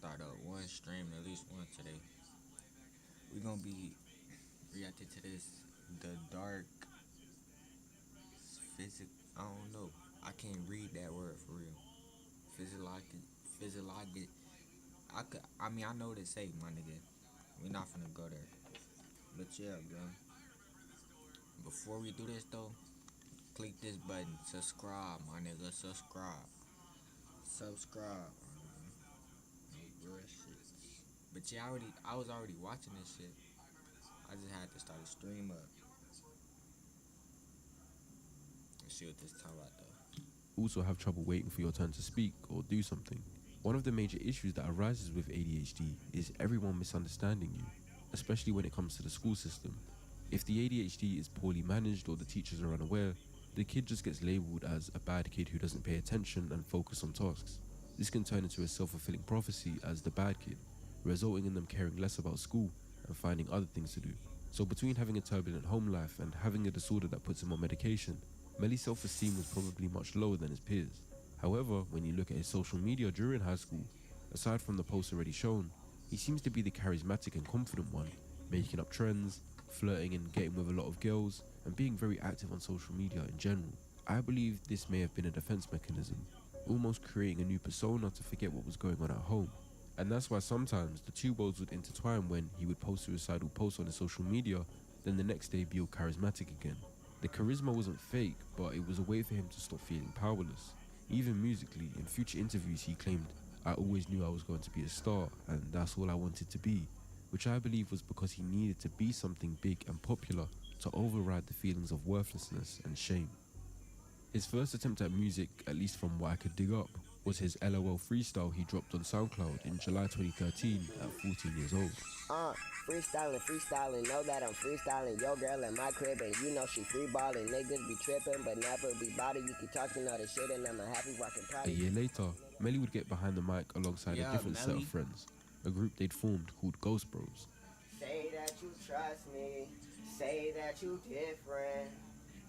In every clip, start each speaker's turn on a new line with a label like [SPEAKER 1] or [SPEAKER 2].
[SPEAKER 1] start up one stream, at least one today. We're gonna be reacting to this the dark physic. I don't know. I can't read that word for real. Physiologic, physiologic. I could. I mean, I know what it say, my nigga. We're not finna go there. But yeah, bro. Before we do this though, click this button. Subscribe, my nigga. Subscribe. Subscribe. No bullshit. But yeah, I was already watching this shit. I just had to start a stream up. Let's see what this time about though.
[SPEAKER 2] Also have trouble waiting for your turn to speak or do something. One of the major issues that arises with ADHD is everyone misunderstanding you, especially when it comes to the school system. If the ADHD is poorly managed or the teachers are unaware, the kid just gets labelled as a bad kid who doesn't pay attention and focus on tasks. This can turn into a self-fulfilling prophecy as the bad kid, resulting in them caring less about school and finding other things to do. So between having a turbulent home life and having a disorder that puts him on medication, Melly's self-esteem was probably much lower than his peers. However, when you look at his social media during high school, aside from the posts already shown, he seems to be the charismatic and confident one, making up trends, flirting and getting with a lot of girls, and being very active on social media in general. I believe this may have been a defense mechanism, almost creating a new persona to forget what was going on at home. And that's why sometimes the two worlds would intertwine when he would post suicidal posts on his social media, then the next day be all charismatic again. The charisma wasn't fake, but it was a way for him to stop feeling powerless. Even musically, in future interviews he claimed, "I always knew I was going to be a star, and that's all I wanted to be," which I believe was because he needed to be something big and popular to override the feelings of worthlessness and shame. His first attempt at music, at least from what I could dig up, was his LOL freestyle he dropped on SoundCloud in July 2013 at 14 years old.
[SPEAKER 3] Uh, freestyling, know that I'm freestyling. Yo, girl in my crib, and you know she free balling. Niggas be tripping, but never be body. You keep talking all this shit, and I'm a happy rockin'
[SPEAKER 2] A
[SPEAKER 3] party.
[SPEAKER 2] year later, Melly would get behind the mic alongside
[SPEAKER 1] Yeah,
[SPEAKER 2] a different set
[SPEAKER 1] Melly.
[SPEAKER 2] of friends, a group they'd formed called Ghost Bros.
[SPEAKER 3] Say that you trust me, say that you different,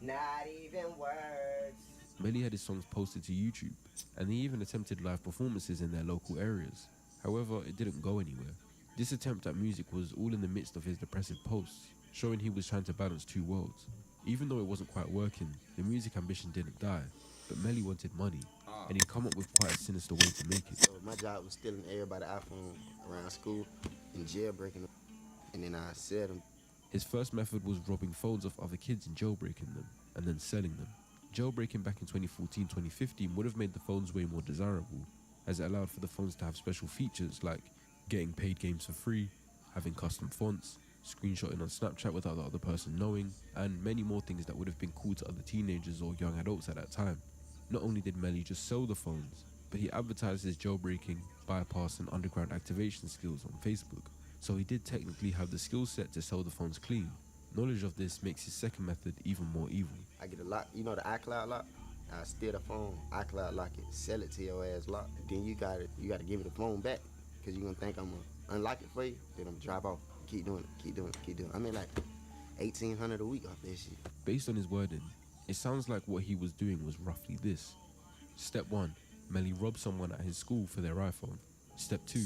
[SPEAKER 3] not even words.
[SPEAKER 2] Melly had his songs posted to YouTube, and they even attempted live performances in their local areas. However, it didn't go anywhere. This attempt at music was all in the midst of his depressive posts, showing he was trying to balance two worlds. Even though it wasn't quite working, the music ambition didn't die, but Melly wanted money, and he'd come up with quite a sinister way to make it.
[SPEAKER 4] So my job was stealing everybody's iPhone around school and jailbreaking them, and then I sell them.
[SPEAKER 2] His first method was robbing phones off other kids and jailbreaking them, and then selling them. Jailbreaking back in 2014-2015 would have made the phones way more desirable, as it allowed for the phones to have special features like getting paid games for free, having custom fonts, screenshotting on Snapchat without the other person knowing, and many more things that would have been cool to other teenagers or young adults at that time. Not only did Melly just sell the phones, but he advertised his jailbreaking, bypass and underground activation skills on Facebook, so he did technically have the skill set to sell the phones clean. Knowledge of this makes his second method even more evil.
[SPEAKER 4] I get a lock, you know the iCloud lock? I steal the phone, iCloud lock it, sell it to your ass lock. Then you gotta give me the phone back, cause you gonna think I'm gonna unlock it for you, then I'm gonna drop off. Keep doing it. I mean like 1,800 a week off that shit.
[SPEAKER 2] Based on his wording, it sounds like what he was doing was roughly this. Step 1, Melly robs someone at his school for their iPhone. Step 2,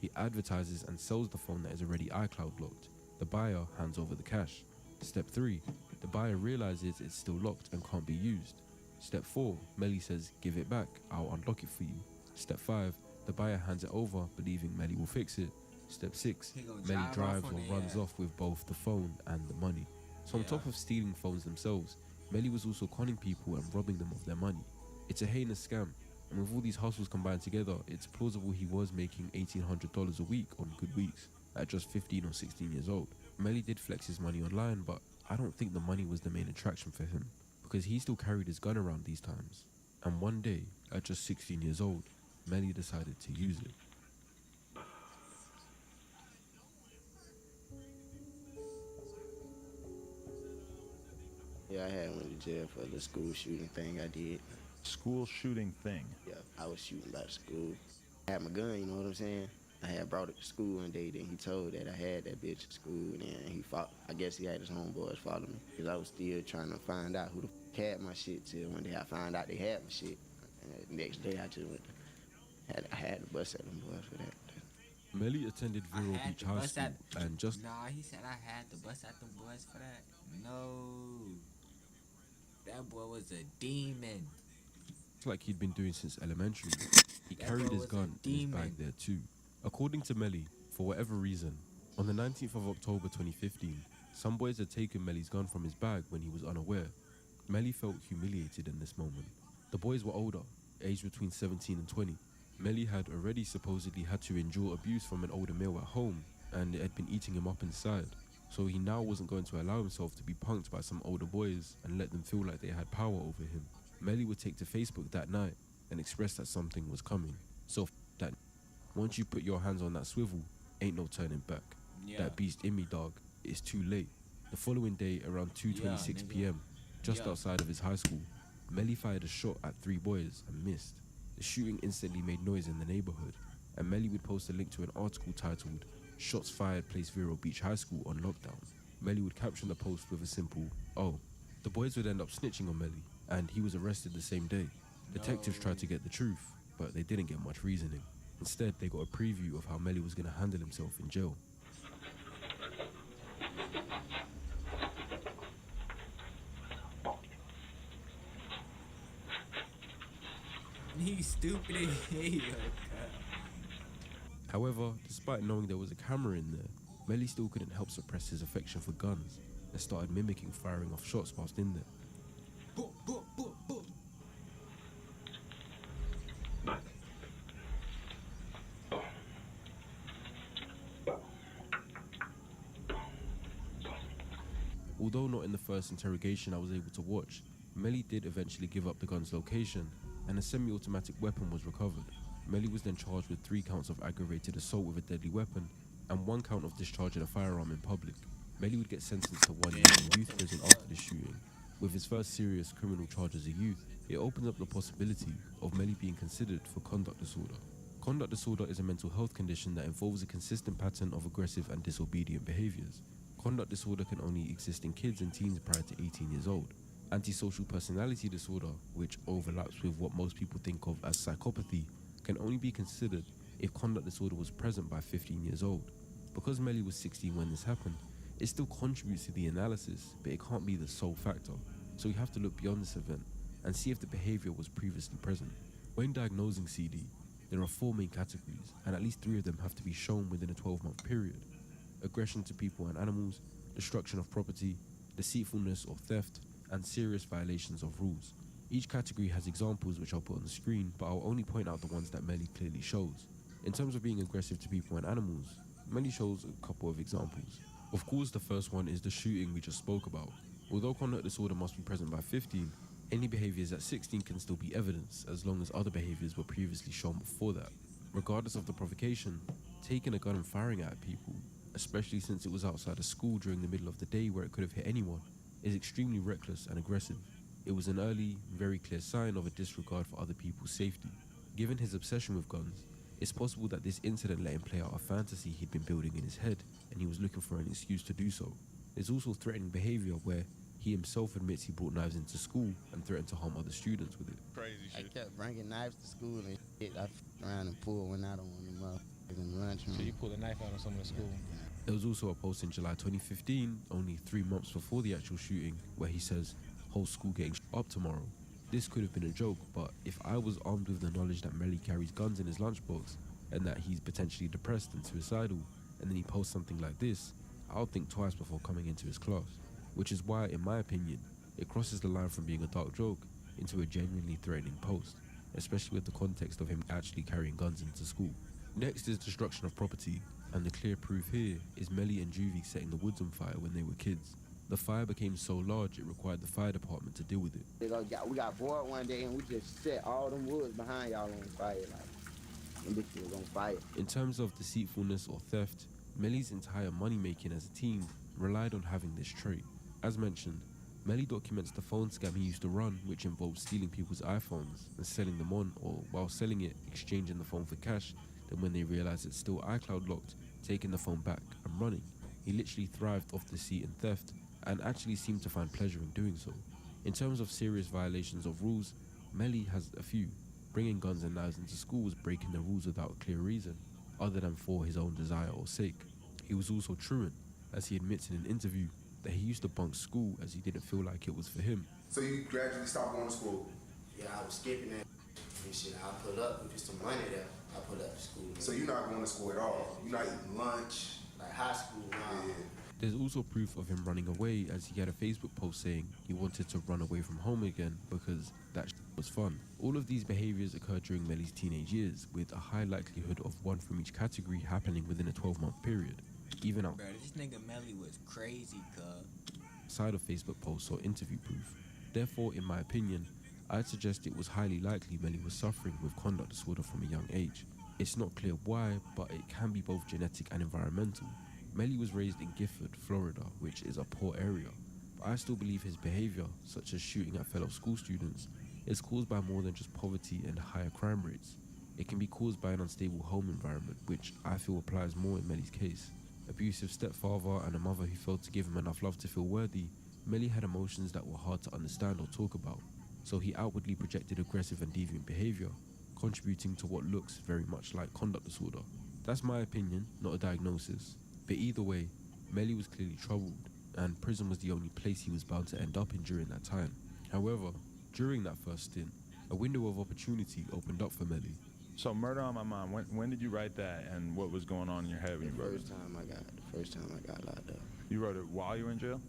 [SPEAKER 2] he advertises and sells the phone that is already iCloud locked. The buyer hands over the cash. Step 3, the buyer realizes it's still locked and can't be used. Step 4, Melly says, "Give it back, I'll unlock it for you." Step 5, the buyer hands it over, believing Melly will fix it. Step 6, Melly drives or runs off with both the phone and the money. So on top of stealing phones themselves, Melly was also conning people and robbing them of their money. It's a heinous scam, and with all these hustles combined together, it's plausible he was making $1,800 a week on good weeks, at just 15 or 16 years old. Melly did flex his money online, but I don't think the money was the main attraction for him, because he still carried his gun around these times. And one day, at just 16 years old, Melly decided to use it.
[SPEAKER 4] Yeah, I had went to jail for the school shooting thing I did.
[SPEAKER 5] School shooting thing.
[SPEAKER 4] Yeah, I was shooting by the school. I had my gun, you know what I'm saying? I had brought it to school one day, then he told that I had that bitch at school, and then he fought. I guess he had his homeboys follow me, because I was still trying to find out who the had my shit till one day I found out they had my shit. And the next day I just went, I had to bust at them boys for that.
[SPEAKER 2] Melly attended
[SPEAKER 1] I
[SPEAKER 2] Vero
[SPEAKER 1] had
[SPEAKER 2] Beach
[SPEAKER 1] to
[SPEAKER 2] High
[SPEAKER 1] bust
[SPEAKER 2] School
[SPEAKER 1] at.
[SPEAKER 2] and just
[SPEAKER 1] Nah, he said I had to bust at them boys for that. No, that boy was a demon.
[SPEAKER 2] like he'd been doing since elementary, he
[SPEAKER 1] That boy
[SPEAKER 2] carried his
[SPEAKER 1] was a
[SPEAKER 2] gun in his bag
[SPEAKER 1] demon.
[SPEAKER 2] there too. According to Melly, for whatever reason, on the 19th of October 2015, some boys had taken Melly's gun from his bag when he was unaware. Melly felt humiliated in this moment. The boys were older, aged between 17 and 20. Melly had already supposedly had to endure abuse from an older male at home, and it had been eating him up inside. So he now wasn't going to allow himself to be punked by some older boys and let them feel like they had power over him. Melly would take to Facebook that night and express that something was coming. So that once you put your hands on that swivel, ain't no turning back.
[SPEAKER 1] Yeah,
[SPEAKER 2] That beast in me, dog, it's too late. The following day, around
[SPEAKER 1] yeah,
[SPEAKER 2] 2:26
[SPEAKER 1] nigga.
[SPEAKER 2] p.m., just
[SPEAKER 1] Yeah.
[SPEAKER 2] outside of his high school, Melly fired a shot at 3 boys and missed. The shooting instantly made noise in the neighborhood, and Melly would post a link to an article titled "Shots Fired Place Vero Beach High School on Lockdown." Melly would caption the post with a simple "Oh." The boys would end up snitching on Melly, and he was arrested the same day. Detectives tried to get the truth, but they didn't get much reasoning. Instead, they got a preview of how Melly was going to handle himself in jail.
[SPEAKER 1] He's stupid as hell.
[SPEAKER 2] However, despite knowing there was a camera in there, Melly still couldn't help suppress his affection for guns and started mimicking firing off shots whilst in there.
[SPEAKER 1] Boom, boom, boom, boom.
[SPEAKER 2] Although not in the first interrogation I was able to watch, Melly did eventually give up the gun's location and a semi-automatic weapon was recovered. Melly was then charged with 3 counts of aggravated assault with a deadly weapon and 1 count of discharging a firearm in public. Melly would get sentenced to 1 year in youth prison after the shooting. With his first serious criminal charge as a youth, it opened up the possibility of Melly being considered for conduct disorder. Conduct disorder is a mental health condition that involves a consistent pattern of aggressive and disobedient behaviors. Conduct disorder can only exist in kids and teens prior to 18 years old. Antisocial personality disorder, which overlaps with what most people think of as psychopathy, can only be considered if conduct disorder was present by 15 years old. Because Melly was 16 when this happened, it still contributes to the analysis, but it can't be the sole factor. So we have to look beyond this event and see if the behavior was previously present. When diagnosing CD, there are 4 main categories, and at least 3 of them have to be shown within a 12-month period. Aggression to people and animals, destruction of property, deceitfulness or theft, and serious violations of rules. Each category has examples which I'll put on the screen, but I'll only point out the ones that Melly clearly shows. In terms of being aggressive to people and animals, Melly shows a couple of examples. Of course, the first one is the shooting we just spoke about. Although conduct disorder must be present by 15, any behaviors at 16 can still be evidence as long as other behaviors were previously shown before that. Regardless of the provocation, taking a gun and firing at people, especially since it was outside of school during the middle of the day where it could have hit anyone, is extremely reckless and aggressive. It was an early, very clear sign of a disregard for other people's safety. Given his obsession with guns, it's possible that this incident let him play out a fantasy he'd been building in his head, and he was looking for an excuse to do so. There's also threatening behavior where he himself admits he brought knives into school and threatened to harm other students with it.
[SPEAKER 6] Crazy
[SPEAKER 4] I
[SPEAKER 6] shit.
[SPEAKER 4] kept bringing knives to school and shit. I f***ed around and pulled one out of one of them motherfuckers in the lunchroom.
[SPEAKER 6] So you pulled a knife out of someone at school.
[SPEAKER 2] There was also a post in July 2015, only 3 months before the actual shooting, where he says, "Whole school getting up tomorrow." This could have been a joke, but if I was armed with the knowledge that Melly carries guns in his lunchbox and that he's potentially depressed and suicidal, and then he posts something like this, I'll think twice before coming into his class. Which is why, in my opinion, it crosses the line from being a dark joke into a genuinely threatening post, especially with the context of him actually carrying guns into school. Next is destruction of property, and the clear proof here is Melly and Juvie setting the woods on fire when they were kids. The fire became so large it required the fire department to deal with it.
[SPEAKER 4] We got bored one day and we just set all them woods behind y'all on fire. Like, them bitches was on fire.
[SPEAKER 2] In terms of deceitfulness or theft, Melly's entire money making as a teen relied on having this trait. As mentioned, Melly documents the phone scam he used to run, which involved stealing people's iPhones and selling them on, or while selling it, exchanging the phone for cash, then when they realized it's still iCloud locked, taking the phone back and running. He literally thrived off deceit and theft, and actually seemed to find pleasure in doing so. In terms of serious violations of rules, Melly has a few. Bringing guns and knives into school was breaking the rules without a clear reason. other than for his own desire or sake. He was also truant, as he admits in an interview that he used to bunk school as he didn't feel like it was for him.
[SPEAKER 6] So you gradually stopped going to school?
[SPEAKER 4] Yeah, I was skipping that and shit. I put up with some money there. I put up to school.
[SPEAKER 6] So you're not going to school at all? You're not eating lunch?
[SPEAKER 4] Like high school, nah.
[SPEAKER 6] Yeah.
[SPEAKER 2] There's also proof of him running away, as he had a Facebook post saying he wanted to run away from home again because that was fun. All of these behaviors occurred during Melly's teenage years, with a high likelihood of one from each category happening within a 12-month period. Even
[SPEAKER 1] Bro, this nigga Melly was crazy, cuz.
[SPEAKER 2] outside of Facebook posts or interview proof. Therefore, in my opinion, I'd suggest it was highly likely Melly was suffering with conduct disorder from a young age. It's not clear why, but it can be both genetic and environmental. Melly was raised in Gifford, Florida, which is a poor area, but I still believe his behavior, such as shooting at fellow school students, is caused by more than just poverty and higher crime rates. It can be caused by an unstable home environment, which I feel applies more in Melly's case. Abusive stepfather and a mother who failed to give him enough love to feel worthy, Melly had emotions that were hard to understand or talk about, so he outwardly projected aggressive and deviant behavior, contributing to what looks very much like conduct disorder. That's my opinion, not a diagnosis. But either way, Melly was clearly troubled, and prison was the only place he was bound to end up in during that time. However, during that first stint, a window of opportunity opened up for Melly.
[SPEAKER 5] So Murder on My Mind, when did you write that, and what was going on in your head when you wrote it?
[SPEAKER 4] The first time I got locked up.
[SPEAKER 5] You wrote it while you were in jail?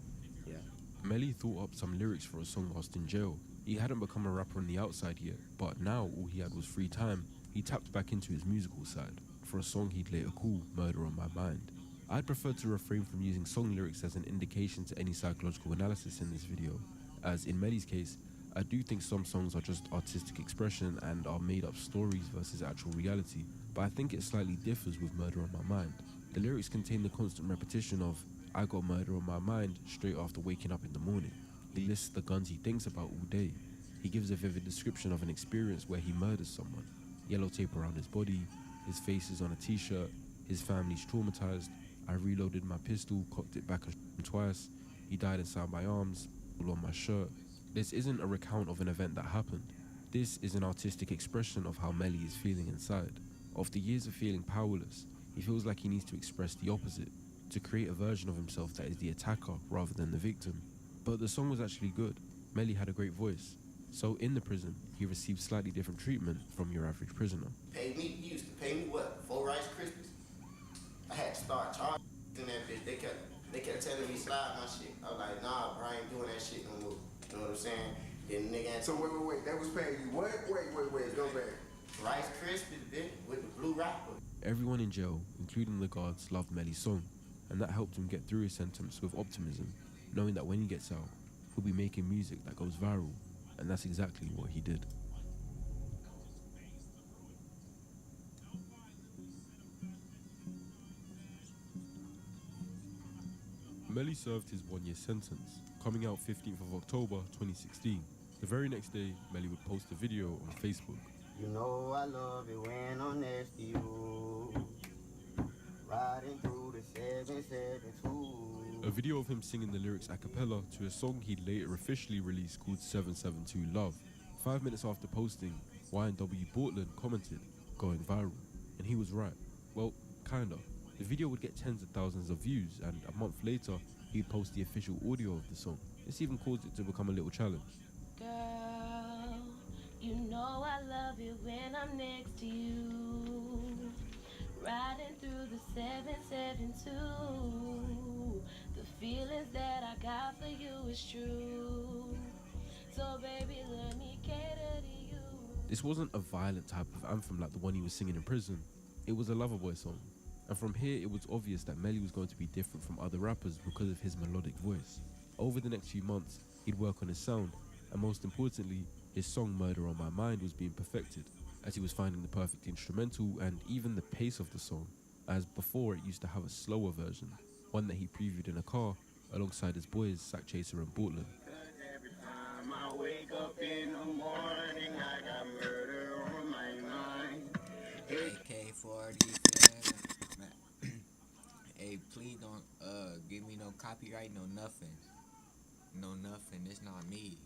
[SPEAKER 4] Yeah.
[SPEAKER 2] Melly thought up some lyrics for a song whilst in jail. He hadn't become a rapper on the outside yet, but now all he had was free time. He tapped back into his musical side for a song he'd later call Murder on My Mind. I'd prefer to refrain from using song lyrics as an indication to any psychological analysis in this video, as in Melly's case, I do think some songs are just artistic expression and are made up stories versus actual reality, but I think it slightly differs with Murder on My Mind. The lyrics contain the constant repetition of, I got murder on my mind straight after waking up in the morning. He lists the guns he thinks about all day. He gives a vivid description of an experience where he murders someone. Yellow tape around his body, his face is on a t-shirt, his family's traumatized. I reloaded my pistol, cocked it back and shot him twice. He died inside my arms, all on my shirt. This isn't a recount of an event that happened. This is an artistic expression of how Melly is feeling inside. After years of feeling powerless, he feels like he needs to express the opposite, to create a version of himself that is the attacker rather than the victim. But the song was actually good. Melly had a great voice. So in the prison, he received slightly different treatment from your average prisoner.
[SPEAKER 4] You used to pay me what, 4 Rice Krispies? I had to start charging that bitch. They kept telling me slide my shit. I was like, nah, bro, I ain't doing that shit no more. You know what I'm saying? Then the nigga had
[SPEAKER 6] So wait, that was paying you what? Wait, go back.
[SPEAKER 4] Rice Krispies, bitch, with the blue wrapper.
[SPEAKER 2] Everyone in jail, including the guards, loved Melly's song, and that helped him get through his sentence with optimism, knowing that when he gets out, he'll be making music that goes viral, and that's exactly what he did. Melly served his 1-year sentence, coming out 15th of October 2016. The very next day, Melly would post a video on Facebook.
[SPEAKER 4] You know I love it when I'm next to you, riding through the 772.
[SPEAKER 2] A video of him singing the lyrics a cappella to a song he'd later officially released called 772 Love. 5 minutes after posting, YNW Melly commented, going viral. And he was right. Well, kinda. The video would get tens of thousands of views, and a month later, he'd post the official audio of the song. This even caused it to become a little challenge.
[SPEAKER 7] Girl, you know I love it when I'm next to you, riding through the 772. The feelings that I got for you is true. So baby, let me cater to you.
[SPEAKER 2] This wasn't a violent type of anthem like the one he was singing in prison. It was a Loverboy song. And from here, it was obvious that Melly was going to be different from other rappers because of his melodic voice. Over the next few months, he'd work on his sound, and most importantly, his song Murder on My Mind was being perfected, as he was finding the perfect instrumental and even the pace of the song, as before it used to have a slower version, one that he previewed in a car alongside his boys Sack Chaser and Portland.
[SPEAKER 8] Every time I wake up in the morning, I got murder on my mind.
[SPEAKER 1] AK-47. Hey, please don't give me no copyright, no nothing. No nothing, it's not me.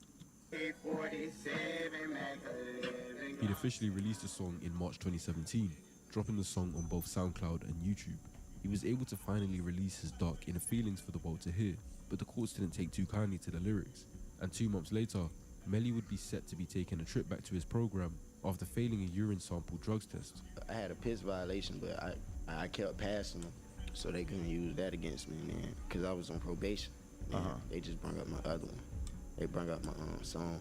[SPEAKER 8] AK-47, Mac 11.
[SPEAKER 2] He'd officially released the song in March 2017. dropping the song on both SoundCloud and YouTube. He was able to finally release his dark inner feelings for the world to hear, but the courts didn't take too kindly to the lyrics. And 2 months later, Melly would be set to be taking a trip back to his program after failing a urine sample drugs test.
[SPEAKER 4] I had a piss violation, but I kept passing them, so they couldn't use that against me, man, because I was on probation. They just brought up my other one. They brought up my song,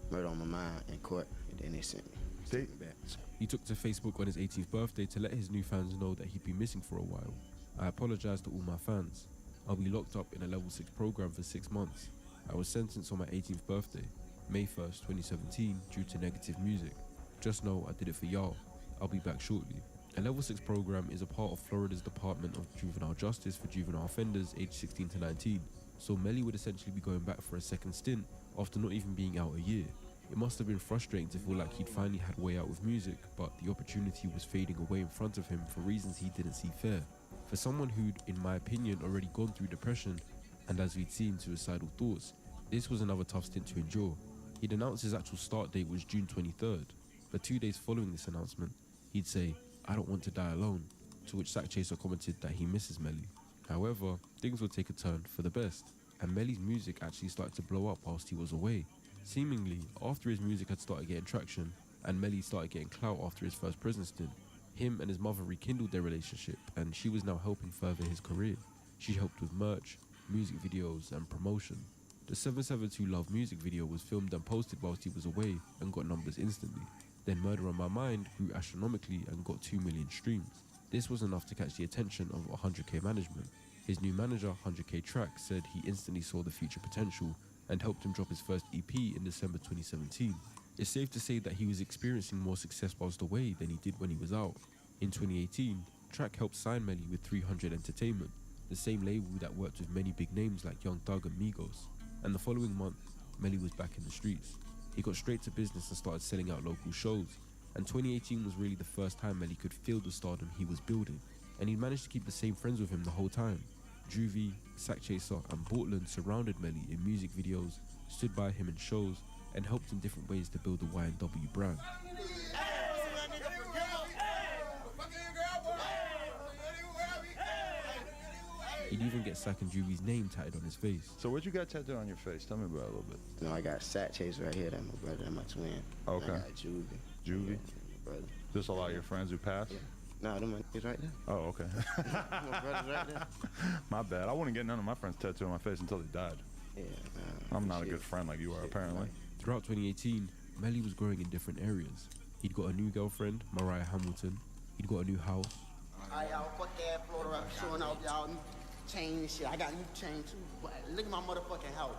[SPEAKER 4] Murder on My Mind, in court, and then they sent me back.
[SPEAKER 2] He took to Facebook on his 18th birthday to let his new fans know that he'd been missing for a while. I apologize to all my fans. I'll be locked up in a level 6 program for 6 months. I was sentenced on my 18th birthday, May 1st, 2017, due to negative music. Just know I did it for y'all. I'll be back shortly. A level 6 program is a part of Florida's Department of Juvenile Justice for juvenile offenders aged 16 to 19. So Melly would essentially be going back for a second stint after not even being out a year. It must have been frustrating to feel like he'd finally had way out with music, but the opportunity was fading away in front of him for reasons he didn't see fair. For someone who'd, in my opinion, already gone through depression, and as we'd seen, suicidal thoughts, this was another tough stint to endure. He'd announced his actual start date was June 23rd, but 2 days following this announcement, he'd say, "I don't want to die alone," to which Sack Chaser commented that he misses Melly. However, things would take a turn for the best, and Melly's music actually started to blow up whilst he was away. Seemingly, after his music had started getting traction, and Melly started getting clout after his first prison stint, him and his mother rekindled their relationship, and she was now helping further his career. She helped with merch, music videos, and promotion. The 772 Love music video was filmed and posted whilst he was away and got numbers instantly. Then Murder on My Mind grew astronomically and got 2 million streams. This was enough to catch the attention of 100k management. His new manager, 100k Track, said he instantly saw the future potential and helped him drop his first EP in December 2017. It's safe to say that he was experiencing more success whilst away than he did when he was out. In 2018, Track helped sign Melly with 300 Entertainment, the same label that worked with many big names like Young Thug and Migos. And the following month, Melly was back in the streets. He got straight to business and started selling out local shows. And 2018 was really the first time Melly could feel the stardom he was building. And he managed to keep the same friends with him the whole time. Juvie, Sack Chaser, and Portland surrounded Melly in music videos, stood by him in shows, and helped in different ways to build the YNW brand. He'd even get Sack and Juvie's name tatted on his face.
[SPEAKER 5] So what you got tattooed on your face? Tell me about it a little bit.
[SPEAKER 4] No, I got Sack Chaser right here. That's my brother. That's my twin.
[SPEAKER 5] Okay.
[SPEAKER 4] I got Juvie.
[SPEAKER 5] Juvie?
[SPEAKER 4] Yeah, my brother.
[SPEAKER 5] Just a lot of your friends who passed?
[SPEAKER 4] Yeah. Nah, them my niggas right there.
[SPEAKER 5] Oh, okay.
[SPEAKER 4] My brothers right there.
[SPEAKER 5] My bad. I wouldn't get none of my friends tattooed on my face until they died.
[SPEAKER 4] Yeah,
[SPEAKER 5] I'm not a good friend like you are, apparently.
[SPEAKER 2] Throughout 2018, Melly was growing in different areas. He'd got a new girlfriend, Mariah Hamilton. He'd got a new house.
[SPEAKER 8] Alright, y'all, fuck that Florida up showing off y'all new chain and shit. I got new chain too. But look at my motherfucking house.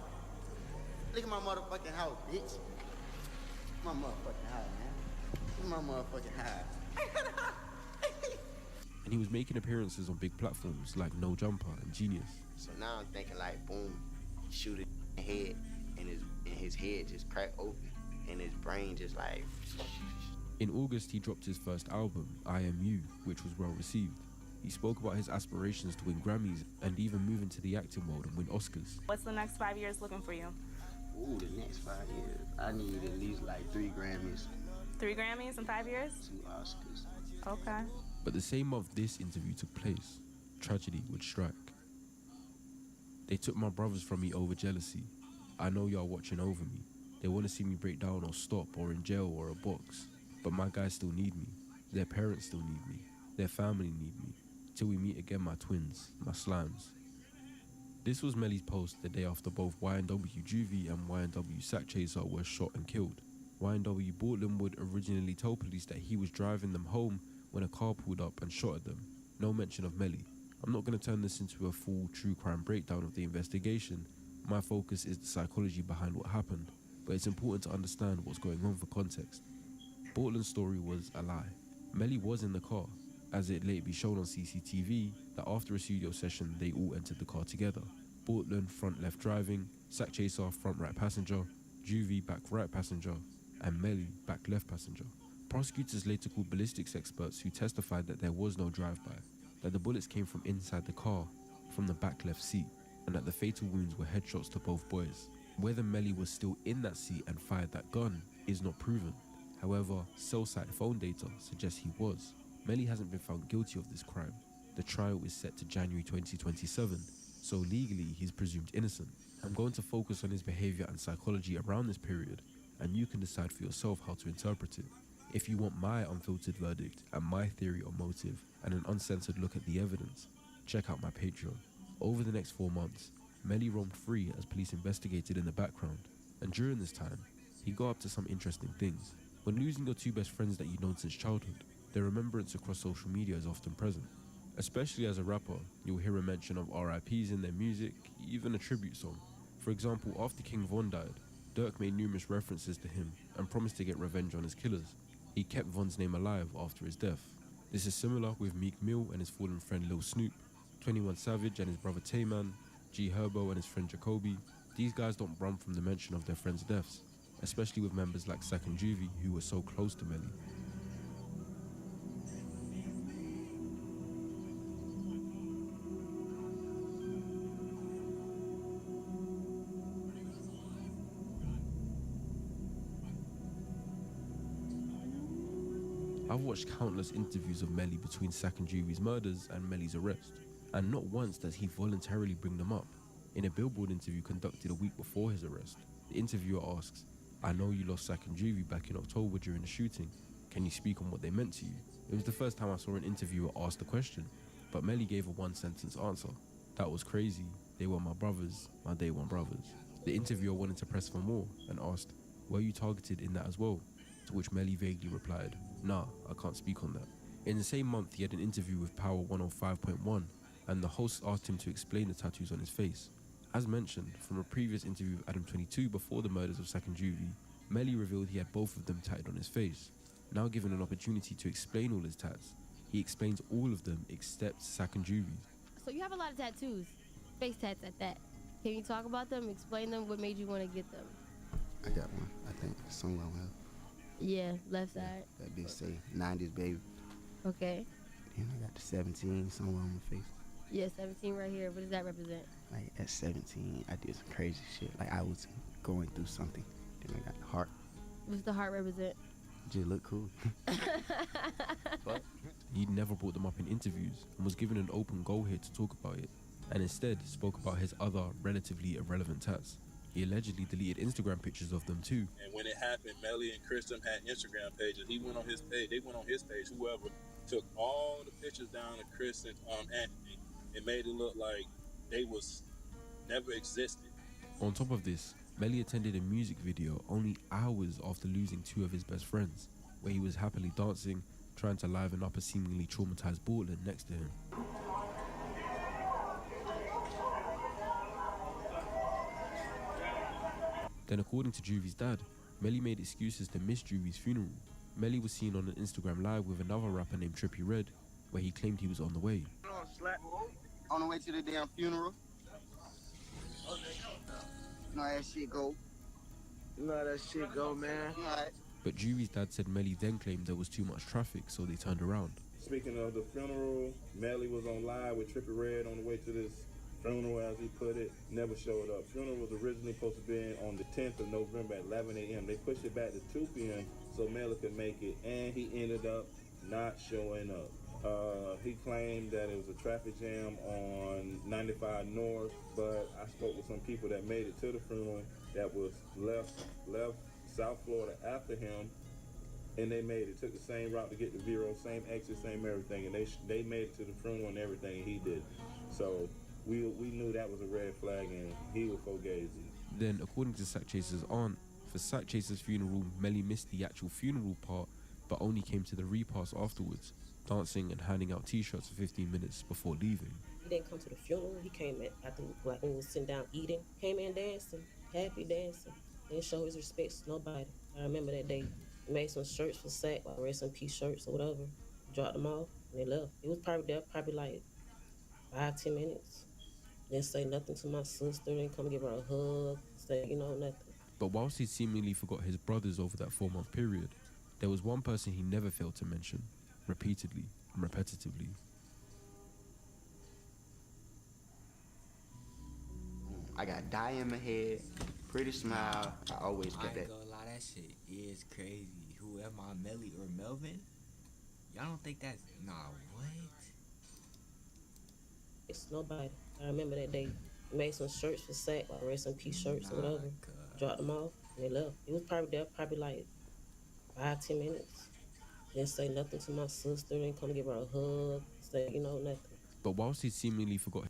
[SPEAKER 8] Look at my motherfucking house, bitch. My motherfucking house, man. Look at my motherfucking house.
[SPEAKER 2] And he was making appearances on big platforms like No Jumper and Genius.
[SPEAKER 4] So now I'm thinking like, boom, shoot it in the head, and his head just cracked open, and his brain just like.
[SPEAKER 2] In August, he dropped his first album, I Am You, which was well received. He spoke about his aspirations to win Grammys and even move into the acting world and win Oscars.
[SPEAKER 9] What's the next 5 years looking for you?
[SPEAKER 4] Ooh, the next 5 years, I need at least like 3 Grammys,
[SPEAKER 9] 3 Grammys in 5 years?
[SPEAKER 4] 2 Oscars.
[SPEAKER 9] Okay.
[SPEAKER 2] But the same month this interview took place, tragedy would strike. They took my brothers from me over jealousy. I know y'all watching over me. They want to see me break down or stop or in jail or a box. But my guys still need me. Their parents still need me. Their family need me. Till we meet again, my twins, my slimes. This was Melly's post the day after both YNW Juvie and YNW Sack Chaser were shot and killed. YNW Portland would originally tell police that he was driving them home when a car pulled up and shot at them. No mention of Melly. I'm not going to turn this into a full true crime breakdown of the investigation. My focus is the psychology behind what happened, but it's important to understand what's going on for context. Portland's story was a lie. Melly was in the car, as it later be shown on CCTV that after a studio session they all entered the car together. Portland front left driving, Sack Chaser front right passenger, Juvie back right passenger, and Melly back left passenger. Prosecutors later called ballistics experts who testified that there was no drive-by, that the bullets came from inside the car, from the back left seat, and that the fatal wounds were headshots to both boys. Whether Melly was still in that seat and fired that gun is not proven. However, cell site phone data suggests he was. Melly hasn't been found guilty of this crime. The trial is set to January 2027, so legally he's presumed innocent. I'm going to focus on his behavior and psychology around this period, and you can decide for yourself how to interpret it. If you want my unfiltered verdict and my theory or motive and an uncensored look at the evidence, check out my Patreon. Over the next 4 months, Melly roamed free as police investigated in the background, and during this time, he got up to some interesting things. When losing your two best friends that you've known since childhood, their remembrance across social media is often present. Especially as a rapper, you'll hear a mention of RIPs in their music, even a tribute song. For example, after King Von died, Dirk made numerous references to him and promised to get revenge on his killers. He kept Von's name alive after his death. This is similar with Meek Mill and his fallen friend Lil Snoop, 21 Savage and his brother Tayman, G Herbo and his friend Jacoby. These guys don't run from the mention of their friends' deaths, especially with members like Sak and Juvie who were so close to Melly. I've watched countless interviews of Melly between Sak and Juvie's murders and Melly's arrest, and not once does he voluntarily bring them up. In a Billboard interview conducted a week before his arrest, the interviewer asks, "I know you lost Sak and Juvie back in October during the shooting. Can you speak on what they meant to you?" It was the first time I saw an interviewer ask the question, but Melly gave a one-sentence answer. "That was crazy. They were my brothers, my day one brothers." The interviewer wanted to press for more and asked, "Were you targeted in that as well?" To which Melly vaguely replied, "Nah, I can't speak on that." In the same month, he had an interview with Power 105.1, and the host asked him to explain the tattoos on his face. As mentioned, from a previous interview with Adam 22 before the murders of Sak and Juvie, Melly revealed he had both of them tatted on his face. Now given an opportunity to explain all his tats, he explains all of them except Sak and Juvie's.
[SPEAKER 7] So you have a lot of tattoos, face tats at that. Can you talk about them, explain them, what made you want to get them?
[SPEAKER 4] I got one, I think, somewhere on here.
[SPEAKER 7] Yeah, left side.
[SPEAKER 4] That bitch say 90s baby.
[SPEAKER 7] Okay.
[SPEAKER 4] And I got the 17 somewhere on my face.
[SPEAKER 7] Yeah, 17 right here. What does that represent?
[SPEAKER 4] Like at 17, I did some crazy shit. Like I was going through something. Then I got the heart.
[SPEAKER 7] What's the heart represent?
[SPEAKER 4] Just look cool.
[SPEAKER 2] But he'd never brought them up in interviews and was given an open goal here to talk about it, and instead spoke about his other relatively irrelevant tats. He allegedly deleted Instagram pictures of them too.
[SPEAKER 10] And when it happened, Melly and Kristen had Instagram pages. He went on his page. They went on his page. Whoever took all the pictures down of Chris and Anthony and made it look like they was never existed.
[SPEAKER 2] On top of this, Melly attended a music video only hours after losing two of his best friends, where he was happily dancing, trying to liven up a seemingly traumatized Bortland next to him. Then according to Juvie's dad, Melly made excuses to miss Juvie's funeral. Melly was seen on an Instagram live with another rapper named Trippie Redd, where he claimed he was on the way.
[SPEAKER 8] On the way to the damn funeral. You know how that shit go.
[SPEAKER 11] You know how that shit go, man.
[SPEAKER 8] Alright.
[SPEAKER 2] But Juvie's dad said Melly then claimed there was too much traffic, so they turned around.
[SPEAKER 10] Speaking of the funeral, Melly was on live with Trippie Redd on the way to this funeral, as he put it. Never showed up. Funeral was originally supposed to be on the 10th of November at 11 a.m. They pushed it back to 2 p.m. so Melly could make it, and he ended up not showing up. He claimed that it was a traffic jam on 95 North, but I spoke with some people that made it to the funeral that was left South Florida after him, and they made it. Took the same route to get to Vero, same exit, same everything, and they made it to the funeral and everything, and he did. So we knew that was a red flag, and he was fugazi.
[SPEAKER 2] Then, according to Sack Chaser's aunt, for Sack Chaser's funeral, Melly missed the actual funeral part, but only came to the repast afterwards, dancing and handing out t-shirts for 15 minutes before leaving.
[SPEAKER 12] He didn't come to the funeral. He came at, I think, like when we was sitting down eating. Came in dancing, happy dancing. Didn't show his respects to nobody. I remember that day. He made some shirts for Sack, like rest in peace shirts or whatever. Dropped them off and they left. It was probably there, probably like 5-10 minutes. Didn't say nothing to my sister. Didn't come give her a hug. Say, nothing.
[SPEAKER 2] But whilst he seemingly forgot his brothers over that 4-month period, there was one person he never failed to mention, repeatedly and repetitively.
[SPEAKER 4] I got dye in my head, pretty smile. I always
[SPEAKER 1] I
[SPEAKER 4] kept
[SPEAKER 1] ain't
[SPEAKER 4] that.
[SPEAKER 1] gonna lie, that shit is crazy. Whoever, Melly or Melvin, Y'all don't think that's nah? What?
[SPEAKER 12] It's nobody. I remember that day. We made some shirts for Sack, like rest in peace shirts or
[SPEAKER 1] Nah,
[SPEAKER 12] whatever. Dropped them off and they left. It was probably there, probably like 5-10 minutes. Didn't say nothing to my sister. Didn't come give her a hug. Say nothing.
[SPEAKER 2] But whilst he seemingly forgot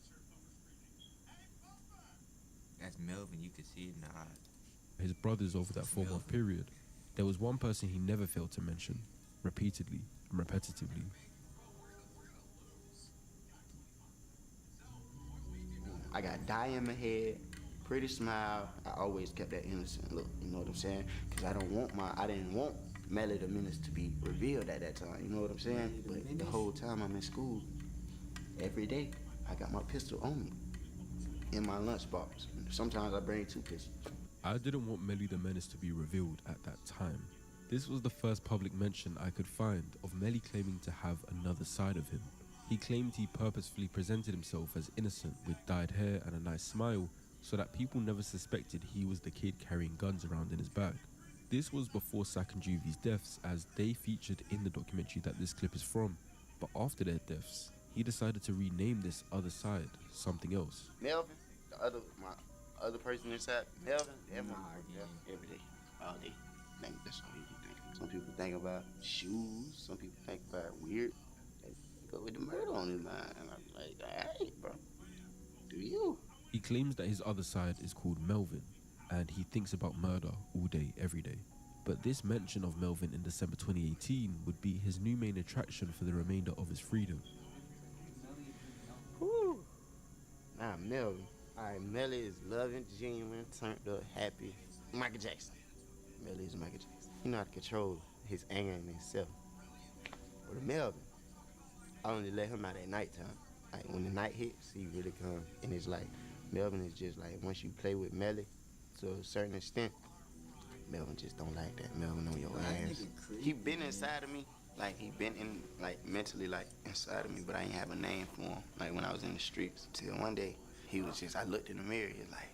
[SPEAKER 1] that's Melvin. You could see it in the eyes.
[SPEAKER 2] his brothers over that 4-month period, there was one person he never failed to mention, repeatedly and repetitively.
[SPEAKER 4] I got dye in my head, pretty smile. I always kept that innocent look, you know what I'm saying? Because I didn't want Melly the Menace to be revealed at that time, you know what I'm saying? But the whole time I'm in school, every day, I got my pistol on me in my lunchbox. Sometimes I bring 2 pistols.
[SPEAKER 2] I didn't want Melly the Menace to be revealed at that time. This was the first public mention I could find of Melly claiming to have another side of him. He claimed he purposefully presented himself as innocent with dyed hair and a nice smile so that people never suspected he was the kid carrying guns around in his bag. This was before Sack and Juvie's deaths, as they featured in the documentary that this clip is from. But after their deaths, he decided to rename this other side something else.
[SPEAKER 4] Melvin, my other person inside, Melvin, that motherfucker every day, all day. That's all you think. Some people think about shoes, some people think about weird. They go with the murder on his mind, and I'm like, hey, bro, do you?
[SPEAKER 2] He claims that his other side is called Melvin, and he thinks about murder all day, every day. But this mention of Melvin in December 2018 would be his new main attraction for the remainder of his freedom.
[SPEAKER 4] Whew. Nah, Melvin. Alright, Melly is loving, genuine, turned up, happy. Michael Jackson. Melly is Michael Jackson. He know how to control his anger and himself. But Melvin, I only let him out at nighttime. Like when the night hits, he really come. And it's like, Melvin is just like, once you play with Melly to a certain extent, Melvin just don't like that. Melvin on your ass. He been inside of me. Like he been in, like mentally, like inside of me, but I ain't have a name for him. Like when I was in the streets. Till one day, he was just, I looked in the mirror, he was like,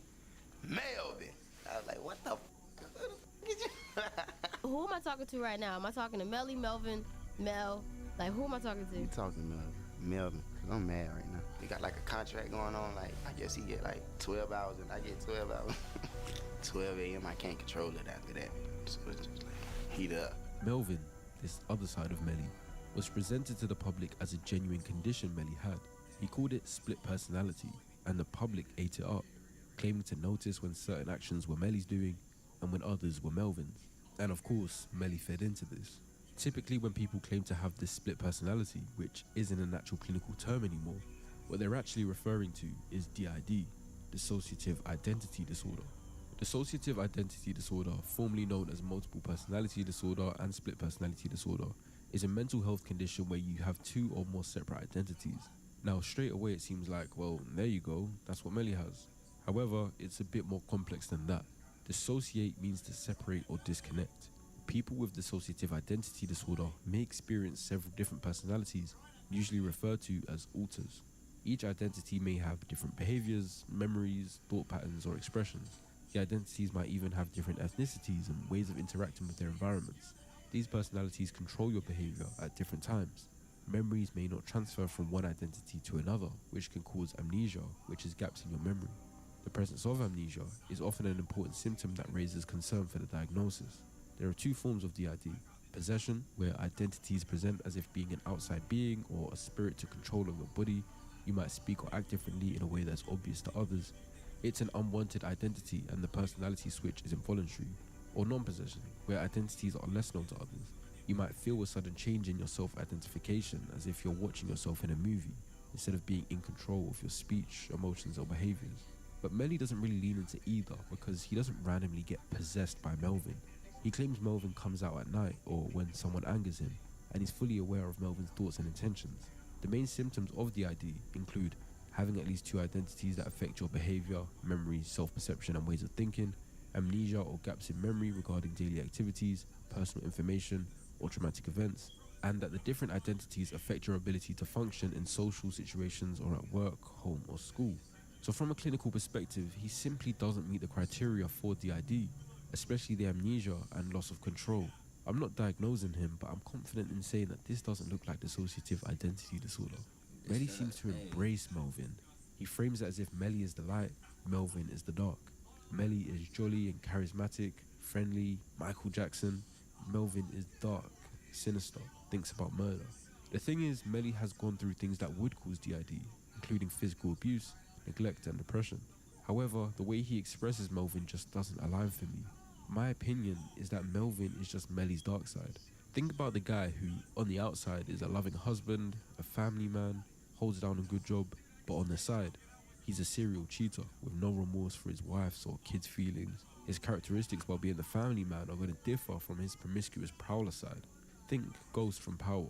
[SPEAKER 4] Melvin. I was like, what the
[SPEAKER 7] Who am I talking to right now? Am I talking to Melly, Melvin, Mel? Like, who am I talking to?
[SPEAKER 4] You talking to Melvin, cause I'm mad right now. He got like a contract going on, like I guess he get like 12 hours and I get 12 hours. 12 a.m. I can't control it after that. So it's just like, heat up.
[SPEAKER 2] Melvin, this other side of Melly, was presented to the public as a genuine condition Melly had. He called it split personality, and the public ate it up, claiming to notice when certain actions were Melly's doing and when others were Melvin's. And of course, Melly fed into this. Typically when people claim to have this split personality, which isn't an actual clinical term anymore, what they're actually referring to is DID, dissociative identity disorder. Dissociative identity disorder, formerly known as multiple personality disorder and split personality disorder, is a mental health condition where you have 2 or more separate identities. Now, straight away it seems like, well, there you go, that's what Melly has. However, it's a bit more complex than that. Dissociate means to separate or disconnect. People with dissociative identity disorder may experience several different personalities, usually referred to as alters. Each identity may have different behaviors, memories, thought patterns, or expressions. The identities might even have different ethnicities and ways of interacting with their environments. These personalities control your behavior at different times. Memories may not transfer from one identity to another, which can cause amnesia, which is gaps in your memory. The presence of amnesia is often an important symptom that raises concern for the diagnosis. There are 2 forms of DID. Possession, where identities present as if being an outside being or a spirit to control of your body. You might speak or act differently in a way that's obvious to others. It's an unwanted identity and the personality switch is involuntary. Or non-possession, where identities are less known to others. You might feel a sudden change in your self-identification as if you're watching yourself in a movie, instead of being in control of your speech, emotions, or behaviors. But Melly doesn't really lean into either because he doesn't randomly get possessed by Melvin. He claims Melvin comes out at night or when someone angers him, and he's fully aware of Melvin's thoughts and intentions. The main symptoms of DID include having at least 2 identities that affect your behavior, memory, self-perception, and ways of thinking, amnesia or gaps in memory regarding daily activities, personal information, or traumatic events, and that the different identities affect your ability to function in social situations or at work, home, or school. So from a clinical perspective, he simply doesn't meet the criteria for DID, especially the amnesia and loss of control. I'm not diagnosing him, but I'm confident in saying that this doesn't look like dissociative identity disorder. Melly seems to embrace Melvin. He frames it as if Melly is the light, Melvin is the dark. Melly is jolly and charismatic, friendly, Michael Jackson. Melvin is dark, sinister, thinks about murder. The thing is, Melly has gone through things that would cause DID, including physical abuse, neglect, and depression. However, the way he expresses Melvin just doesn't align for me. My opinion is that Melvin is just Melly's dark side. Think about the guy who, on the outside, is a loving husband, a family man, holds down a good job, but on the side, he's a serial cheater with no remorse for his wife's or kids' feelings. His characteristics while being the family man are going to differ from his promiscuous prowler side. Think Ghost from Power.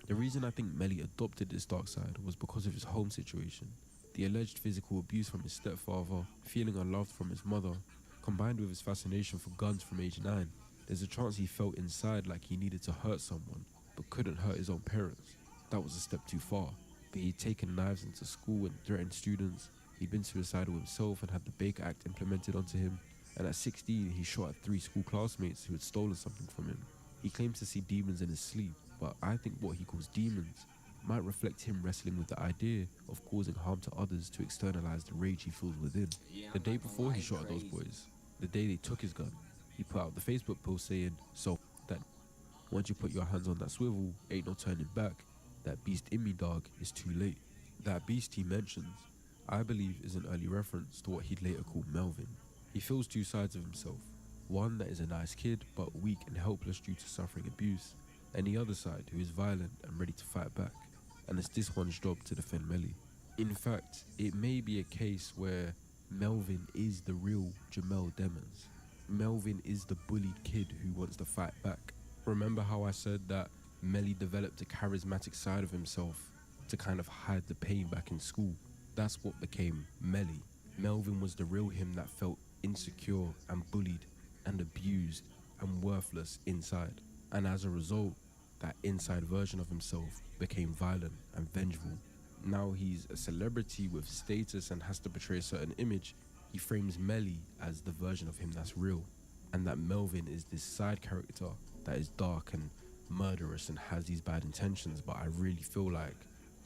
[SPEAKER 2] The reason I think Melly adopted this dark side was because of his home situation. The alleged physical abuse from his stepfather, feeling unloved from his mother, combined with his fascination for guns from age 9, there's a chance he felt inside like he needed to hurt someone, but couldn't hurt his own parents. That was a step too far. But he'd taken knives into school and threatened students, he'd been suicidal himself and had the Baker Act implemented onto him, and at 16 he shot at 3 school classmates who had stolen something from him. He claims to see demons in his sleep, but I think what he calls demons might reflect him wrestling with the idea of causing harm to others to externalize the rage he feels within. The day before he shot at those boys, the day they took his gun, he put out the Facebook post saying, "So that once you put your hands on that swivel, ain't no turning back. That beast in me, dog, is too late." That beast he mentions, I believe, is an early reference to what he'd later call Melvin. He feels two sides of himself. One that is a nice kid, but weak and helpless due to suffering abuse, and the other side who is violent and ready to fight back. And it's this one's job to defend Melly. In fact, it may be a case where Melvin is the real Jamel Demons. Melvin is the bullied kid who wants to fight back. Remember how I said that Melly developed a charismatic side of himself to kind of hide the pain back in school? That's what became Melly. Melvin was the real him that felt insecure and bullied and abused and worthless inside. And as a result, that inside version of himself became violent and vengeful. Now he's a celebrity with status and has to portray a certain image. He frames Melly as the version of him that's real, and that Melvin is this side character that is dark and murderous and has these bad intentions. But I really feel like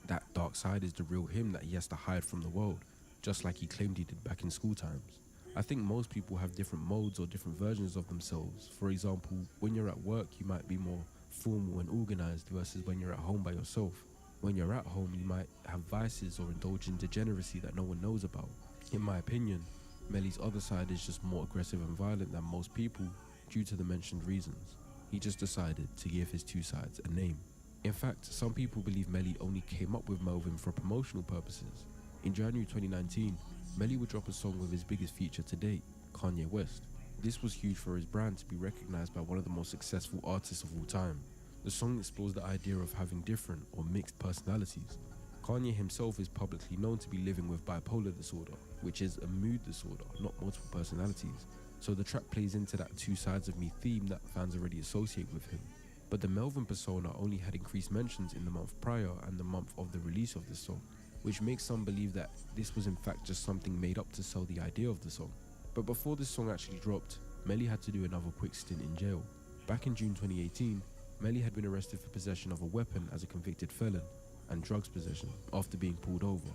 [SPEAKER 2] that dark side is the real him that he has to hide from the world, just like he claimed he did back in school times. I think most people have different modes or different versions of themselves. For example, when you're at work, you might be more formal and organized versus when you're at home by yourself. When you're at home, you might have vices or indulge in degeneracy that no one knows about. In my opinion, Melly's other side is just more aggressive and violent than most people due to the mentioned reasons. He just decided to give his two sides a name. In fact, some people believe Melly only came up with Melvin for promotional purposes. In January 2019, Melly would drop a song with his biggest feature to date, Kanye West. This was huge for his brand to be recognized by one of the most successful artists of all time. The song explores the idea of having different or mixed personalities. Kanye himself is publicly known to be living with bipolar disorder, which is a mood disorder, not multiple personalities. So the track plays into that two sides of me theme that fans already associate with him. But the Melvin persona only had increased mentions in the month prior and the month of the release of this song, which makes some believe that this was in fact just something made up to sell the idea of the song. But before this song actually dropped, Melly had to do another quick stint in jail. Back in June 2018, Melly had been arrested for possession of a weapon as a convicted felon and drugs possession after being pulled over.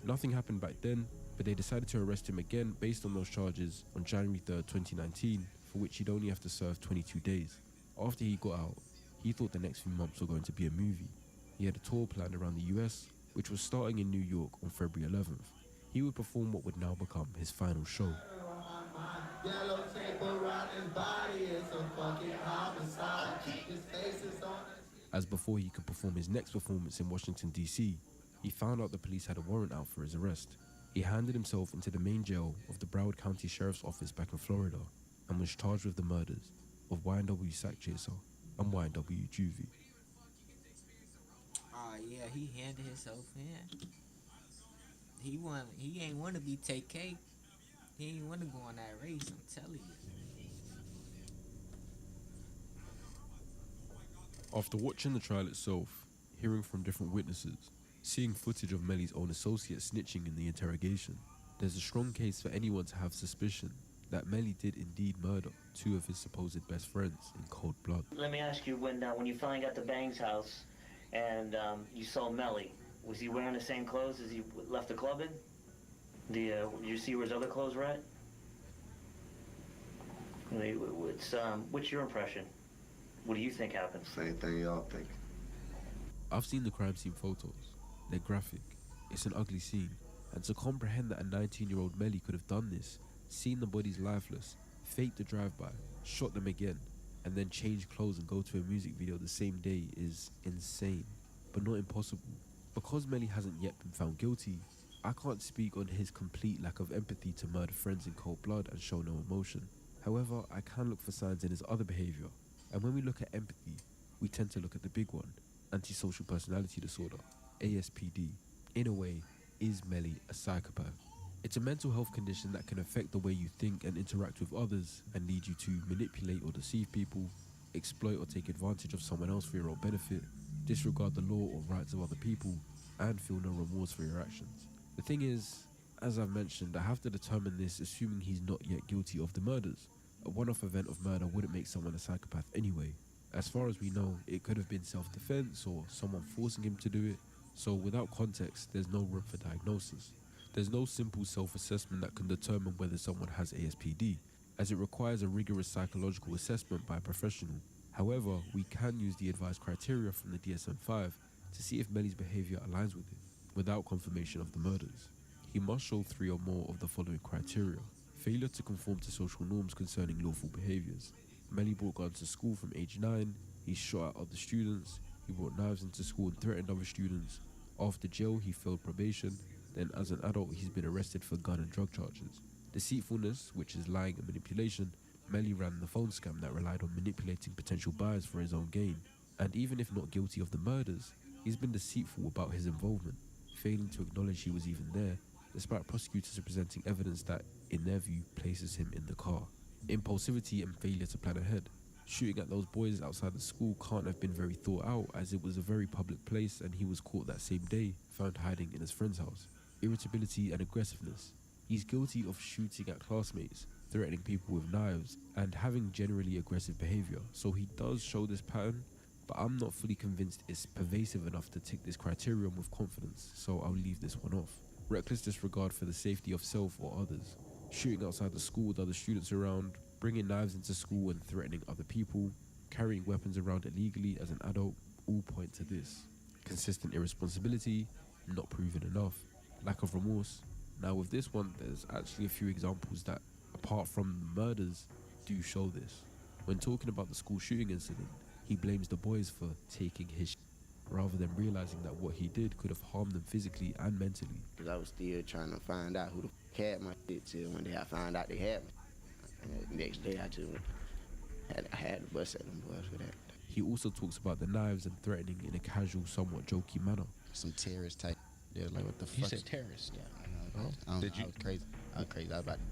[SPEAKER 2] Nothing happened back then, but they decided to arrest him again based on those charges on January 3rd, 2019, for which he'd only have to serve 22 days. After he got out, he thought the next few months were going to be a movie. He had a tour planned around the US, which was starting in New York on February 11th. He would perform what would now become his final show.
[SPEAKER 13] Yellow tape around his body, it's a fucking homicide. His face is on
[SPEAKER 2] As before he could perform his next performance in Washington, D.C., he found out the police had a warrant out for his arrest. He handed himself into the main jail of the Broward County Sheriff's Office back in Florida and was charged with the murders of YNW Sack Chaser and YNW Juvie.
[SPEAKER 1] Oh yeah, he handed himself in. He ain't want to be TK. He ain't want to go on that race, I'm telling you.
[SPEAKER 2] After watching the trial itself, hearing from different witnesses, seeing footage of Melly's own associate snitching in the interrogation, there's a strong case for anyone to have suspicion that Melly did indeed murder two of his supposed best friends in cold blood.
[SPEAKER 14] Let me ask you, when you finally got to Bang's house and you saw Melly, was he wearing the same clothes as he left the club in? Did you see where his other clothes were at? What's your impression? What do you think happened?
[SPEAKER 4] Same thing y'all think.
[SPEAKER 2] I've seen the crime scene photos. They're graphic. It's an ugly scene. And to comprehend that a 19-year-old Melly could have done this, seen the bodies lifeless, faked the drive-by, shot them again, and then change clothes and go to a music video the same day is insane, but not impossible. Because Melly hasn't yet been found guilty, I can't speak on his complete lack of empathy to murder friends in cold blood and show no emotion. However, I can look for signs in his other behavior, and when we look at empathy, we tend to look at the big one, antisocial personality disorder, ASPD. In a way, is Melly a psychopath? It's a mental health condition that can affect the way you think and interact with others and lead you to manipulate or deceive people, exploit or take advantage of someone else for your own benefit, disregard the law or rights of other people, and feel no remorse for your actions. The thing is, as I've mentioned, I have to determine this assuming he's not yet guilty of the murders. A one-off event of murder wouldn't make someone a psychopath anyway. As far as we know, it could have been self-defense or someone forcing him to do it, so without context, there's no room for diagnosis. There's no simple self-assessment that can determine whether someone has ASPD, as it requires a rigorous psychological assessment by a professional. However, we can use the advised criteria from the DSM-5 to see if Melly's behavior aligns with it, without confirmation of the murders. He must show 3 or more of the following criteria: failure to conform to social norms concerning lawful behaviors. Melly brought guns to school from age 9, he shot at other students, he brought knives into school and threatened other students. After jail, he failed probation, then as an adult, he's been arrested for gun and drug charges. Deceitfulness, which is lying and manipulation, Melly ran the phone scam that relied on manipulating potential buyers for his own gain. And even if not guilty of the murders, he's been deceitful about his involvement, failing to acknowledge he was even there, despite prosecutors presenting evidence that, in their view, places him in the car. Impulsivity and failure to plan ahead. Shooting at those boys outside the school can't have been very thought out, as it was a very public place and he was caught that same day, found hiding in his friend's house. Irritability and aggressiveness. He's guilty of shooting at classmates, threatening people with knives, and having generally aggressive behavior, so he does show this pattern, but I'm not fully convinced it's pervasive enough to tick this criterion with confidence, so I'll leave this one off. Reckless disregard for the safety of self or others. Shooting outside the school with other students around, bringing knives into school and threatening other people, carrying weapons around illegally as an adult, all point to this. Consistent irresponsibility, not proven enough, lack of remorse. Now with this one, there's actually a few examples that, apart from the murders, do show this. When talking about the school shooting incident, he blames the boys for taking his rather than realizing that what he did could have harmed them physically and mentally.
[SPEAKER 4] Because I was still trying to find out who the had my shit till one day I found out they had me. And the next day I just had to bust at them boys for that.
[SPEAKER 2] He also talks about the knives and threatening in a casual, somewhat jokey manner.
[SPEAKER 15] Some terrorist type. Yeah, like what the fuck?
[SPEAKER 16] You said terrorist?
[SPEAKER 15] Yeah. I was crazy. I was crazy. I was about to...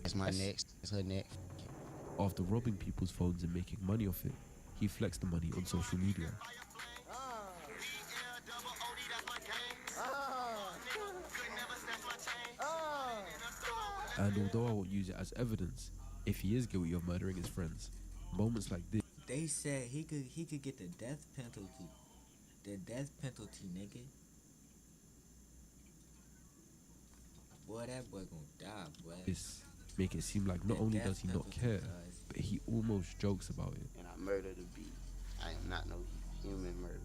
[SPEAKER 15] It's my neck. It's her neck.
[SPEAKER 2] After robbing people's phones and making money off it, he flexed the money on social media. And although I won't use it as evidence, if he is guilty of murdering his friends, moments like this...
[SPEAKER 1] They said he could get the death penalty. The death penalty, nigga. Boy, that boy gonna die, boy.
[SPEAKER 2] This make it seem like not only does he not care, but he almost jokes about it.
[SPEAKER 4] And I murdered a bee. I am not no human murderer.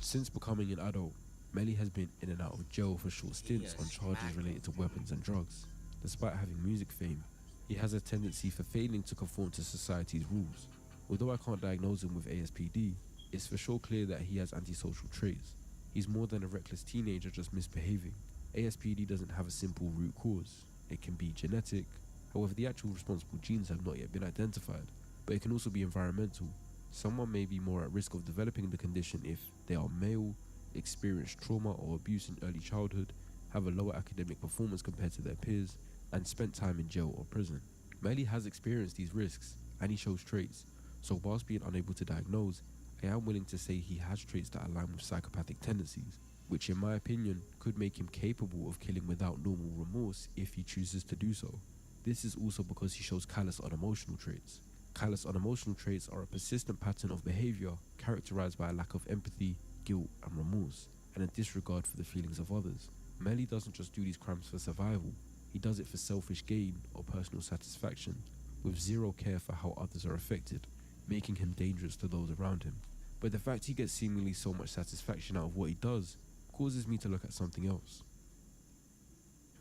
[SPEAKER 2] Since becoming an adult, Melly has been in and out of jail for short stints on charges related to weapons and drugs. Despite having music fame, he has a tendency for failing to conform to society's rules. Although I can't diagnose him with ASPD, it's for sure clear that he has antisocial traits. He's more than a reckless teenager just misbehaving. ASPD doesn't have a simple root cause. It can be genetic, however the actual responsible genes have not yet been identified, but it can also be environmental. Someone may be more at risk of developing the condition if they are male, experience trauma or abuse in early childhood, have a lower academic performance compared to their peers, and spent time in jail or prison. Melly has experienced these risks, and he shows traits, so whilst being unable to diagnose, I am willing to say he has traits that align with psychopathic tendencies, which in my opinion could make him capable of killing without normal remorse if he chooses to do so. This is also because he shows callous unemotional traits. Callous unemotional traits are a persistent pattern of behavior characterized by a lack of empathy, guilt, and remorse, and a disregard for the feelings of others. Melly doesn't just do these crimes for survival, he does it for selfish gain or personal satisfaction, with zero care for how others are affected, making him dangerous to those around him. But the fact he gets seemingly so much satisfaction out of what he does causes me to look at something else.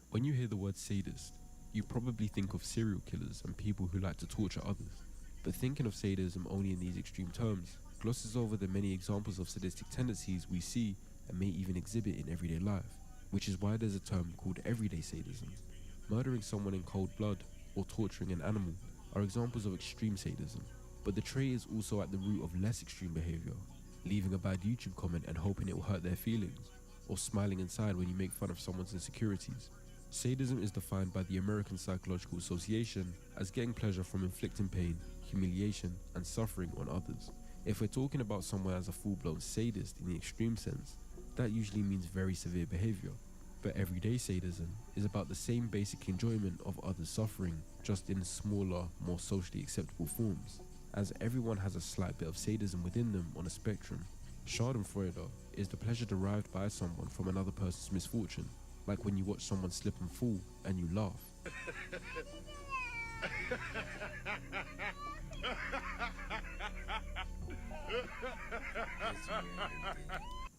[SPEAKER 2] When you hear the word sadist, you probably think of serial killers and people who like to torture others. But thinking of sadism only in these extreme terms glosses over the many examples of sadistic tendencies we see and may even exhibit in everyday life, which is why there's a term called everyday sadism. Murdering someone in cold blood or torturing an animal are examples of extreme sadism, but the trait is also at the root of less extreme behavior, leaving a bad YouTube comment and hoping it will hurt their feelings, or smiling inside when you make fun of someone's insecurities. Sadism is defined by the American Psychological Association as getting pleasure from inflicting pain, humiliation, and suffering on others. If we're talking about someone as a full-blown sadist in the extreme sense, that usually means very severe behavior. But everyday sadism is about the same basic enjoyment of others' suffering, just in smaller, more socially acceptable forms, as everyone has a slight bit of sadism within them on a spectrum. Schadenfreude is the pleasure derived by someone from another person's misfortune, like when you watch someone slip and fall and you laugh.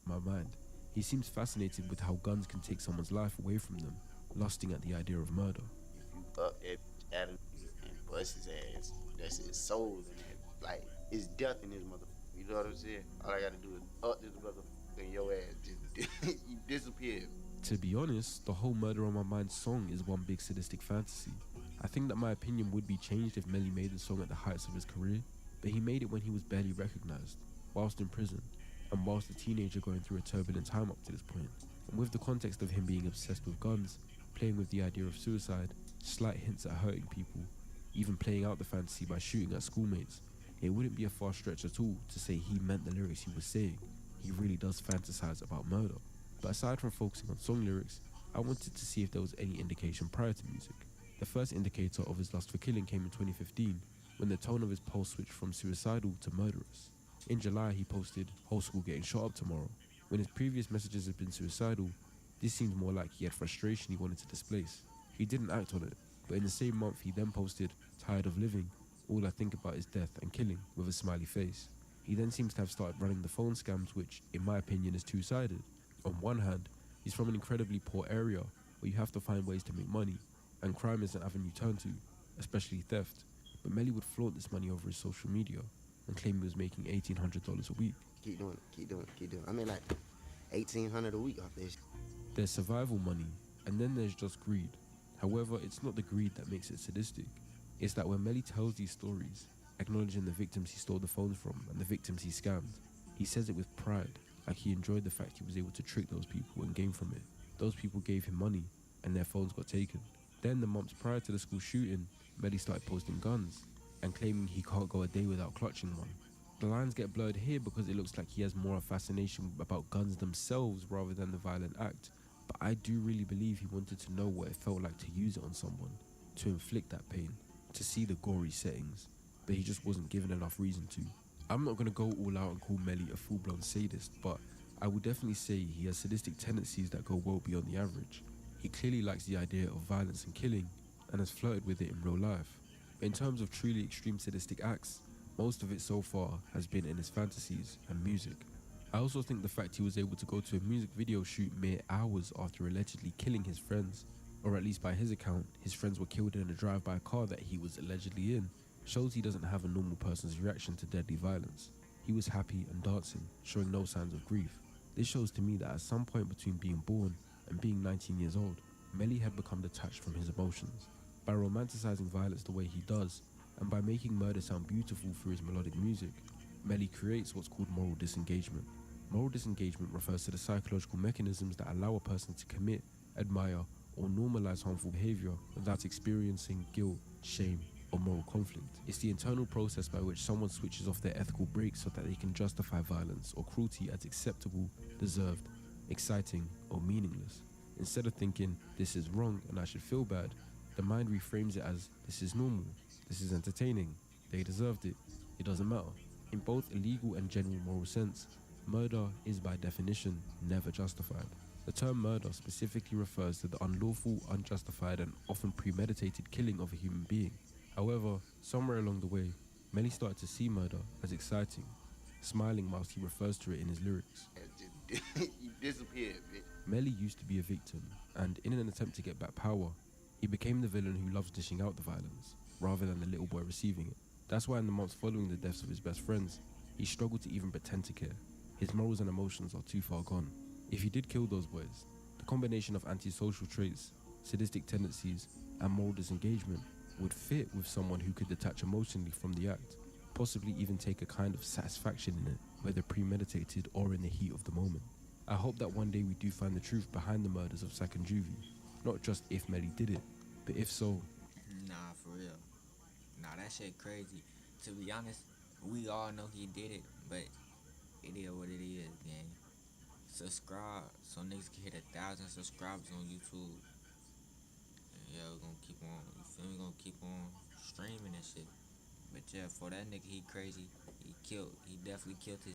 [SPEAKER 2] My mind, he seems fascinated with how guns can take someone's life away from them, lusting at the idea of murder.
[SPEAKER 4] You up that Adam and bust his ass. That's his soul in it. Like, it's death in this motherfucker. You know what I'm saying? All I gotta do is up this motherfucker and your ass just you disappear.
[SPEAKER 2] To be honest, the whole Murder on My Mind song is one big sadistic fantasy. I think that my opinion would be changed if Melly made the song at the heights of his career, but he made it when he was barely recognized, whilst in prison, and whilst a teenager going through a turbulent time up to this point. And with the context of him being obsessed with guns, playing with the idea of suicide, slight hints at hurting people, even playing out the fantasy by shooting at schoolmates, it wouldn't be a far stretch at all to say he meant the lyrics he was saying. He really does fantasize about murder. But aside from focusing on song lyrics, I wanted to see if there was any indication prior to music. The first indicator of his lust for killing came in 2015, when the tone of his post switched from suicidal to murderous. In July, he posted, "Whole school getting shot up tomorrow." When his previous messages had been suicidal, this seemed more like he had frustration he wanted to displace. He didn't act on it, but in the same month he then posted, "Tired of living, all I think about is death and killing," with a smiley face. He then seems to have started running the phone scams, which, in my opinion, is two-sided. On one hand, he's from an incredibly poor area where you have to find ways to make money, and crime is an avenue you turn to, especially theft. But Melly would flaunt this money over his social media and claim he was making $1,800 a week.
[SPEAKER 4] Keep doing it, keep doing it, keep doing it. I mean, like, $1,800 a week off this.
[SPEAKER 2] There's survival money, and then there's just greed. However, it's not the greed that makes it sadistic. It's that when Melly tells these stories, acknowledging the victims he stole the phones from and the victims he scammed, he says it with pride, like he enjoyed the fact he was able to trick those people and gain from it. Those people gave him money, and their phones got taken. Then, the months prior to the school shooting, Melly started posting guns, and claiming he can't go a day without clutching one. The lines get blurred here because it looks like he has more a fascination about guns themselves rather than the violent act, but I do really believe he wanted to know what it felt like to use it on someone, to inflict that pain, to see the gory settings, but he just wasn't given enough reason to. I'm not going to go all out and call Melly a full-blown sadist, but I would definitely say he has sadistic tendencies that go well beyond the average. He clearly likes the idea of violence and killing, and has flirted with it in real life. But in terms of truly extreme sadistic acts, most of it so far has been in his fantasies and music. I also think the fact he was able to go to a music video shoot mere hours after allegedly killing his friends, or at least by his account, his friends were killed in a drive-by car that he was allegedly in, shows he doesn't have a normal person's reaction to deadly violence. He was happy and dancing, showing no signs of grief. This shows to me that at some point between being born and being 19 years old, Melly had become detached from his emotions. By romanticizing violence the way he does, and by making murder sound beautiful through his melodic music, Melly creates what's called moral disengagement. Moral disengagement refers to the psychological mechanisms that allow a person to commit, admire, or normalize harmful behavior without experiencing guilt, shame, or moral conflict. It's the internal process by which someone switches off their ethical brakes so that they can justify violence or cruelty as acceptable, deserved, exciting, or meaningless. Instead of thinking, "this is wrong and I should feel bad," The mind reframes it as, this is normal, this is entertaining, they deserved it, it doesn't matter. In both a legal and general moral sense, murder is by definition never justified. The term murder specifically refers to the unlawful, unjustified, and often premeditated killing of a human being. However, somewhere along the way, Melly started to see murder as exciting, smiling whilst he refers to it in his lyrics.
[SPEAKER 4] You disappeared, bitch.
[SPEAKER 2] Melly used to be a victim, and in an attempt to get back power, he became the villain who loves dishing out the violence, rather than the little boy receiving it. That's why in the months following the deaths of his best friends, he struggled to even pretend to care. His morals and emotions are too far gone. If he did kill those boys, the combination of antisocial traits, sadistic tendencies, and moral disengagement would fit with someone who could detach emotionally from the act, possibly even take a kind of satisfaction in it, whether premeditated or in the heat of the moment. I hope that one day we do find the truth behind the murders of Sak and Juvie, not just if Melly did it, but if so.
[SPEAKER 1] Nah, for real. Nah, that shit crazy. To be honest, we all know he did it, but it is what it is, gang. Subscribe so niggas can hit 1,000 subscribers on YouTube. And yeah, we're gonna keep on, you feel me? Gonna keep on streaming and shit. But yeah, for that nigga, he crazy. He definitely killed his